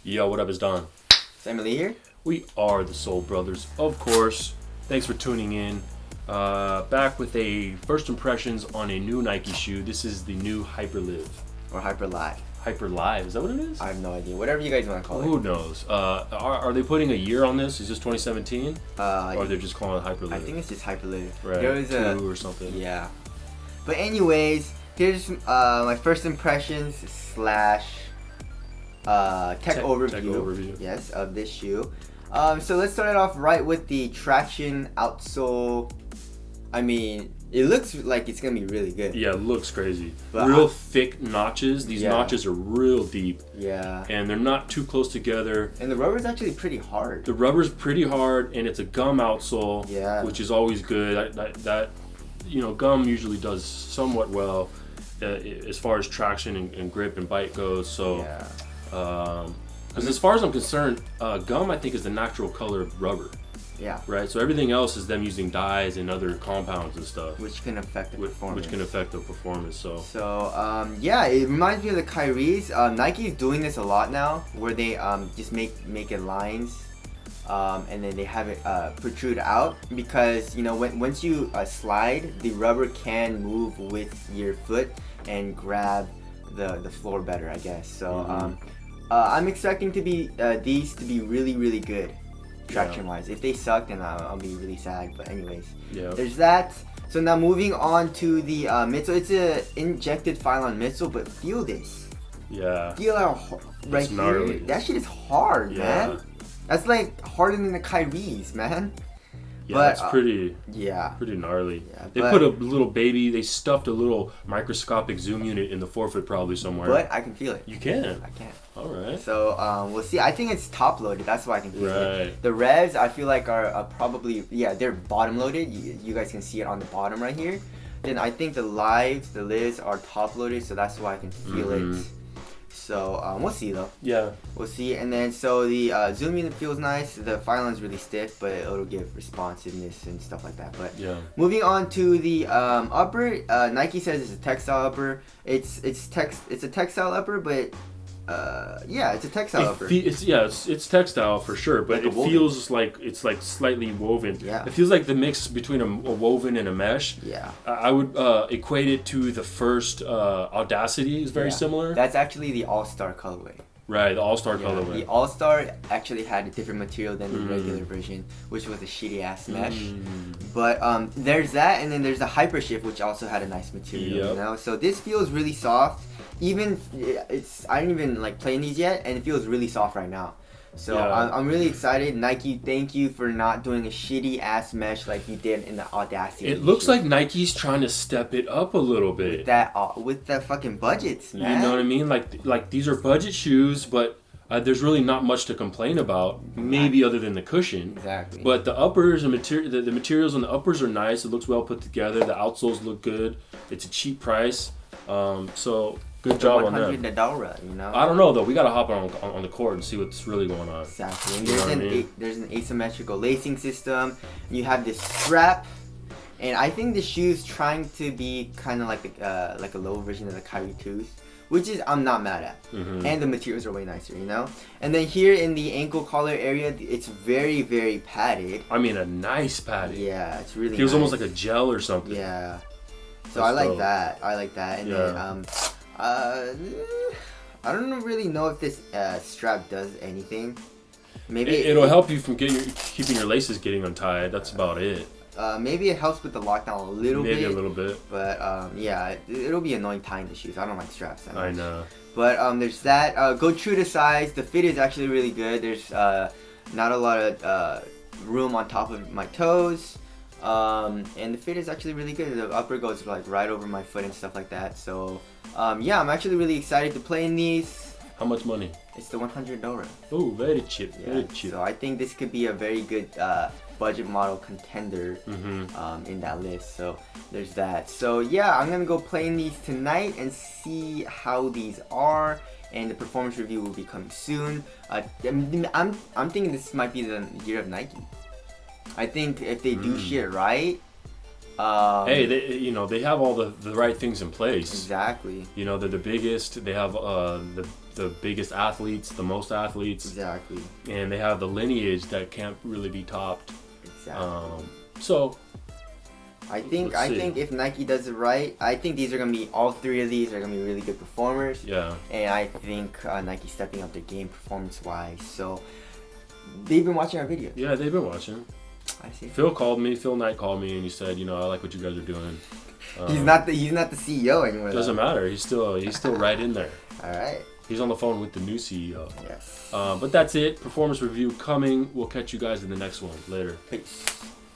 Yo, what up, it's Don. Is Emily here? We are the Soul Brothers, of course. Thanks for tuning in. Back with a first impressions on a new Nike shoe. This is the new Hyperlive. Or Hyperlive. Hyperlive, is that what it is? I have no idea. Whatever you guys want to call it. Who knows? Are they putting a year on this? Is this 2017? Or they're just calling it Hyperlive? I think it's just Hyperlive. Right, There was two or something. Yeah. But anyways, here's my first impressions slash tech overview. Yes, of this shoe. So let's start it off right with the traction outsole. I mean, it looks like it's gonna be really good. Yeah, it looks crazy. But real thick notches. These notches are real deep. Yeah. And they're not too close together. And the rubber's actually pretty hard. The rubber's pretty hard, and it's a gum outsole. Yeah. Which is always good. That gum usually does somewhat well as far as traction and grip and bite goes. So. Yeah. Because as far as I'm concerned, gum I think is the natural color of rubber. Yeah. Right. So everything else is them using dyes and other compounds and stuff, Which can affect the performance. Which can affect the performance. So. Yeah, it reminds me of the Kyrie's. Nike's doing this a lot now, where they just make it lines, and then they have it protrude out because once you slide, the rubber can move with your foot and grab the floor better, I guess. So I'm expecting these to be really, really good traction wise. If they suck, then I'll be really sad. But anyways, there's that. So now moving on to the midsole. It's a injected Phylon midsole, but feel this. Yeah. Feel how right here. Gnarly. That shit is hard, man. That's like harder than the Kyrie's, man. Yeah, but, it's pretty gnarly. Yeah, they put a little baby, they stuffed a little microscopic zoom unit in the forefoot probably somewhere. But I can feel it. You can? I can. Alright. So we'll see. I think it's top loaded. That's why I can feel it. The revs I feel like are probably, they're bottom loaded. You guys can see it on the bottom right here. Then I think the lids are top loaded, so that's why I can feel it. So we'll see though. Yeah. We'll see. And then so the zoom unit feels nice. The Phylon's really stiff, but it'll give responsiveness and stuff like that. But moving on to the upper, Nike says it's a textile upper. It's a textile upper, but it's a textile upper. It's textile for sure, but it feels like it's like slightly woven. Yeah. It feels like the mix between a woven and a mesh. Yeah. I would equate it to the first Audacity is very similar. That's actually the All-Star colorway. Right, the All-Star colorway. The All-Star actually had a different material than the regular version, which was a shitty ass mesh. But there's that, and then there's the Hyper Shift, which also had a nice material. So this feels really soft. I didn't even like play in these yet, and it feels really soft right now. So I'm really excited. Nike, thank you for not doing a shitty ass mesh like you did in the Audacity. It looks like Nike's trying to step it up a little bit. With the fucking budgets, man. You know what I mean? Like these are budget shoes, but there's really not much to complain about, maybe other than the cushion. Exactly. But the uppers and the materials on the uppers are nice. It looks well put together. The outsoles look good. It's a cheap price. So good job on that. $100, I don't know though. We gotta hop on the court and see what's really going on. Exactly. And there's an asymmetrical lacing system. You have this strap, and I think the shoe's trying to be kind of like a low version of the Kyrie 2s, which is I'm not mad at. And the materials are way nicer, And then here in the ankle collar area, it's very, very padded. I mean, a nice padding. Yeah, it's really. Feels almost like a gel or something. Yeah. So I like that. And then I don't really know if this strap does anything. Maybe it'll help you from keeping your laces getting untied. That's about it. Maybe it helps with the lockdown a little bit. Maybe a little bit. But it'll be annoying tying the shoes. I don't like straps that much. I know. But there's that. Go true to size. The fit is actually really good. There's not a lot of room on top of my toes. And the fit is actually really good. The upper goes like right over my foot and stuff like that. So I'm actually really excited to play in these. How much money? It's the $100. Oh, very cheap. Very cheap. So I think this could be a very good budget model contender in that list. So there's that. So I'm gonna go play in these tonight and see how these are. And the performance review will be coming soon. I'm thinking this might be the year of Nike. I think if they do shit right, Hey, they have all the right things in place. Exactly. You know, they're the biggest. They have the biggest athletes, the most athletes. Exactly. And they have the lineage that can't really be topped. Exactly. So I think if Nike does it right, I think these are gonna be all three of these are gonna be really good performers. Yeah. And I think Nike's stepping up their game performance-wise. So they've been watching our videos. Yeah, they've been watching. I see. Phil Knight called me and he said, you know, I like what you guys are doing. He's not the CEO anymore. Doesn't matter. He's still right in there. All right. He's on the phone with the new CEO. Yes. But that's it. Performance review coming. We'll catch you guys in the next one. Later. Peace.